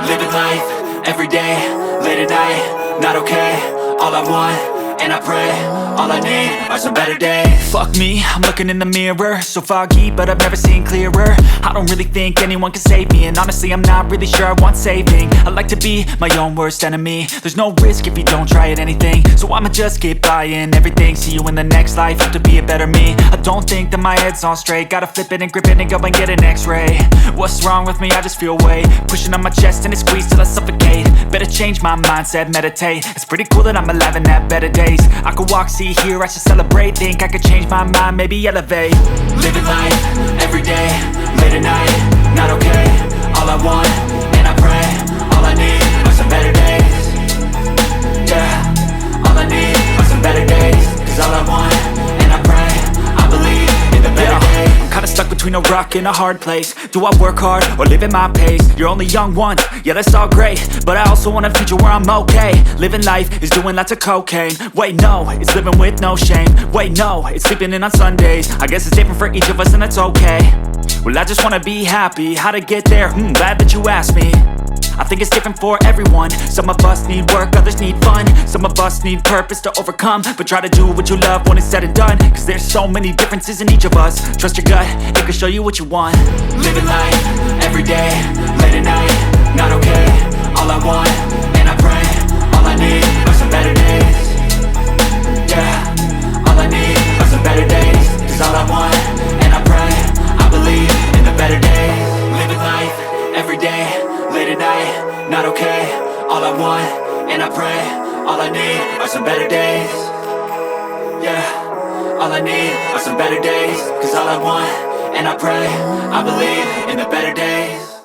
Living life, everyday, late at night, not okay. All I want, and I pray, all I need are some better days. Fuck me, I'm looking in the mirror, so foggy, but I've never seen clearer. I don't really think anyone can save me, and honestly I'm not really sure I want saving. I like to be my own worst enemy. There's no risk if you don't try at anything, so I'ma just keep buying everything. See you in the next life, have to be a better me. I don't think that my head's on straight, gotta flip it and grip it and go and get an x-ray. What's wrong with me? I just feel weight pushing on my chest and it squeezes till I suffocate. Better change my mindset, meditate. It's pretty cool that I'm alive and have better days. I could walk, see, hear, I should celebrate. Think I could change my mind, maybe elevate. Living life, everyday, late at night, not okay. All I want, and I pray, all I need are some better days. Yeah, all I need are some better days. Cause all I want, and I pray, I believe in the better days. I'm kinda stuck between a rock and a hard place. Do I work hard or live at my pace? You're only young once, yeah that's all great, but I also want a future where I'm okay. Living life is doing lots of cocaine. Wait no, it's living with no shame. Wait no, it's sleeping in on Sundays. I guess it's different for each of us and that's okay. Well I just wanna be happy, how to get there? Glad that you asked me. I think it's different for everyone. Some of us need work, others need fun. Some of us need purpose to overcome. But try to do what you love when it's said and done, cause there's so many differences in each of us. Trust your gut, it can show you what you want. Living life, everyday, late at night, not okay. All I want, and I pray, all I need are some better days. Yeah, all I need are some better days. Cause all I want, and I pray, I believe in the better days. Living life, everyday, late at night, not okay. All I want, and I pray, all I need are some better days. Yeah, all I need are some better days. Cause all I want, and I pray, I believe in the better days.